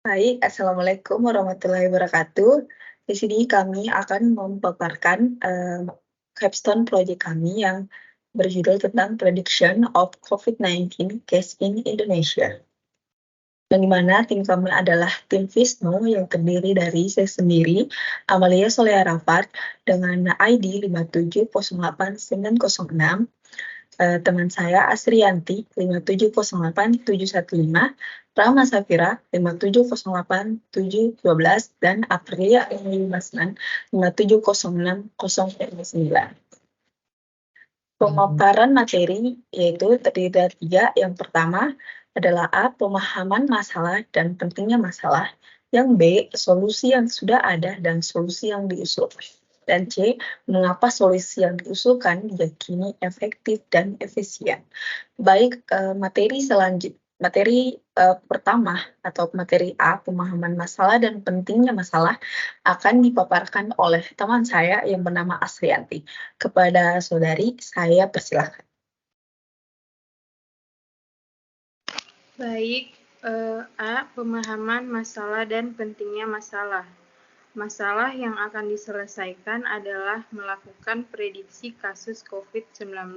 Baik, Assalamualaikum warahmatullahi wabarakatuh. Di sini kami akan memaparkan capstone project kami yang berjudul tentang Prediction of COVID-19 Case in Indonesia. Yang di mana tim kami adalah tim Visnu yang terdiri dari saya sendiri, Amalia Soleh Arafat, dengan ID 5708906, teman saya Asrianti 5708715, Rama Safira 5708712, dan Aprilia Emi Masnan 5706009. Pemaparan materi yaitu terdiri dari 3. Yang pertama adalah A, pemahaman masalah dan pentingnya masalah. Yang B, solusi yang sudah ada dan solusi yang diusulkan. Dan C, mengapa solusi yang diusulkan diyakini efektif dan efisien. Baik, materi pertama atau materi A, pemahaman masalah dan pentingnya masalah, akan dipaparkan oleh teman saya yang bernama Asrianti. Kepada saudari, saya persilahkan. Baik, A. Pemahaman masalah dan pentingnya masalah. Masalah yang akan diselesaikan adalah melakukan prediksi kasus COVID-19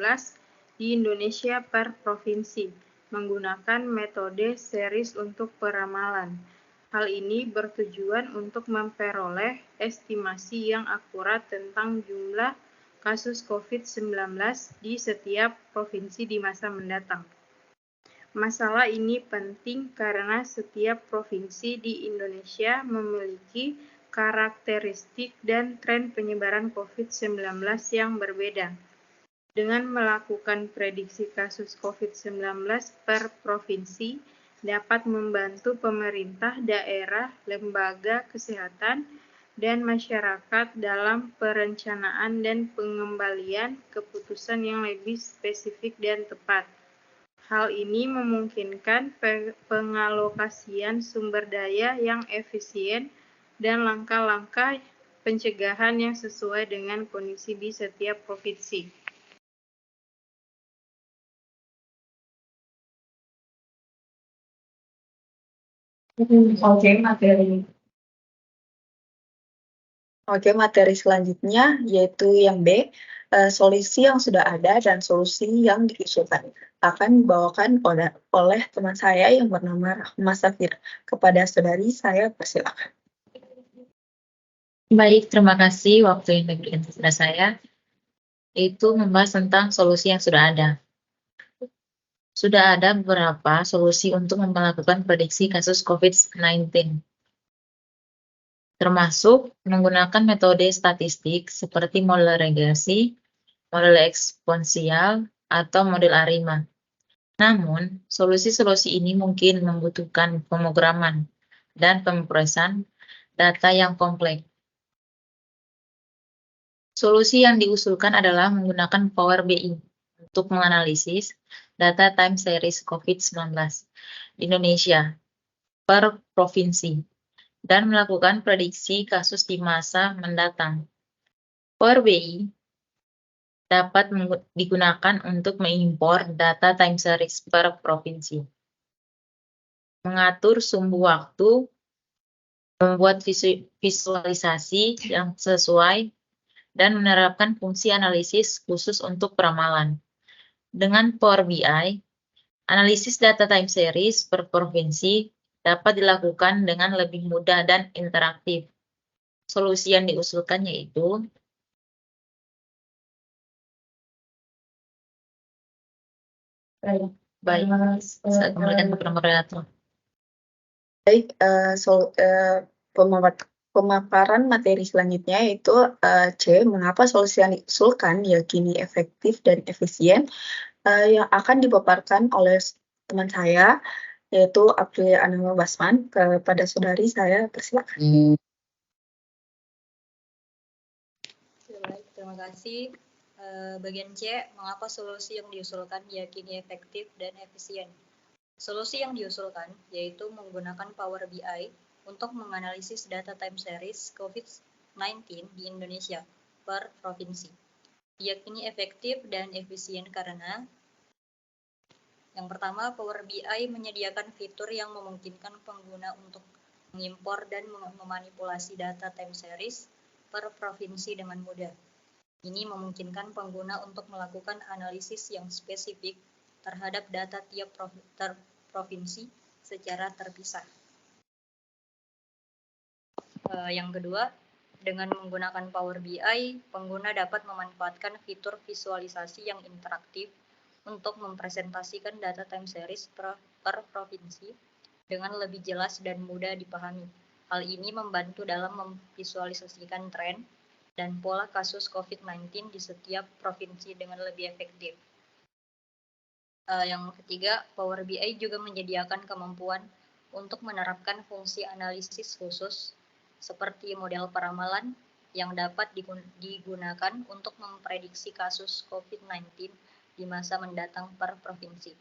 di Indonesia per provinsi, menggunakan metode series untuk peramalan. Hal ini bertujuan untuk memperoleh estimasi yang akurat tentang jumlah kasus COVID-19 di setiap provinsi di masa mendatang. Masalah ini penting karena setiap provinsi di Indonesia memiliki karakteristik dan tren penyebaran COVID-19 yang berbeda. Dengan melakukan prediksi kasus COVID-19 per provinsi dapat membantu pemerintah daerah, lembaga kesehatan, dan masyarakat dalam perencanaan dan pengembalian keputusan yang lebih spesifik dan tepat. Hal ini memungkinkan pengalokasian sumber daya yang efisien dan langkah-langkah pencegahan yang sesuai dengan kondisi di setiap provinsi. Oke, materi selanjutnya yaitu yang B, solusi yang sudah ada dan solusi yang diusulkan. Akan dibawakan oleh teman saya yang bernama Rahma Safir. Kepada saudari, saya persilakan. Baik, terima kasih waktu yang diberikan kepada saya. Itu membahas tentang solusi yang sudah ada. Sudah ada beberapa solusi untuk melakukan prediksi kasus COVID-19. Termasuk menggunakan metode statistik seperti model regresi, model eksponensial, atau model ARIMA. Namun, solusi-solusi ini mungkin membutuhkan pemrograman dan pemrosesan data yang kompleks. Solusi yang diusulkan adalah menggunakan Power BI untuk menganalisis data time series COVID-19 di Indonesia per provinsi dan melakukan prediksi kasus di masa mendatang. Power BI dapat digunakan untuk mengimpor data time series per provinsi, mengatur sumbu waktu, membuat visualisasi yang sesuai, dan menerapkan fungsi analisis khusus untuk peramalan. Dengan Power BI, analisis data time series per provinsi dapat dilakukan dengan lebih mudah dan interaktif. Solusi yang diusulkan yaitu Baik, saya kembalikan kepada moderator. Baik, pemaparan materi selanjutnya yaitu C, mengapa solusi yang diusulkan diyakini efektif dan efisien, yang akan dipaparkan oleh teman saya yaitu Aprilia Anima Basman. Kepada saudari, saya persilakan. Baik, terima kasih. Bagian C, mengapa solusi yang diusulkan diyakini efektif dan efisien. Solusi yang diusulkan yaitu menggunakan Power BI untuk menganalisis data time series COVID-19 di Indonesia per provinsi. Diyakini efektif dan efisien karena yang pertama, Power BI menyediakan fitur yang memungkinkan pengguna untuk mengimpor dan memanipulasi data time series per provinsi dengan mudah. Ini memungkinkan pengguna untuk melakukan analisis yang spesifik terhadap data tiap provinsi secara terpisah. Yang kedua, dengan menggunakan Power BI, pengguna dapat memanfaatkan fitur visualisasi yang interaktif untuk mempresentasikan data time series per provinsi dengan lebih jelas dan mudah dipahami. Hal ini membantu dalam memvisualisasikan tren dan pola kasus COVID-19 di setiap provinsi dengan lebih efektif. Yang ketiga, Power BI juga menyediakan kemampuan untuk menerapkan fungsi analisis khusus seperti model peramalan yang dapat digunakan untuk memprediksi kasus COVID-19 di masa mendatang per provinsi.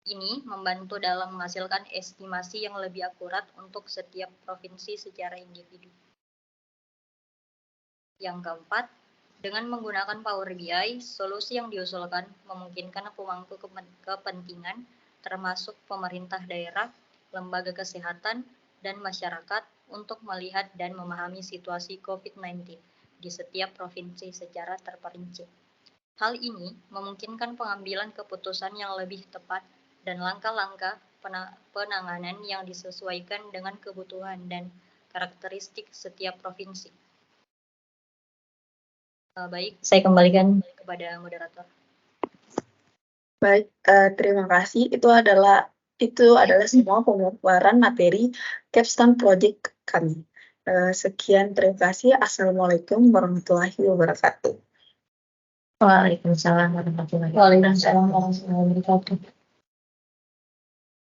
Ini membantu dalam menghasilkan estimasi yang lebih akurat untuk setiap provinsi secara individu. Yang keempat, dengan menggunakan Power BI, solusi yang diusulkan memungkinkan pemangku kepentingan termasuk pemerintah daerah, lembaga kesehatan, dan masyarakat untuk melihat dan memahami situasi COVID-19 di setiap provinsi secara terperinci. Hal ini memungkinkan pengambilan keputusan yang lebih tepat dan langkah-langkah penanganan yang disesuaikan dengan kebutuhan dan karakteristik setiap provinsi. Baik, saya kembalikan kepada moderator. Baik, terima kasih. Itu adalah semua pemaparan materi capstone project kami. Sekian, terima kasih. Assalamualaikum warahmatullahi wabarakatuh. Waalaikumsalam warahmatullahi wabarakatuh.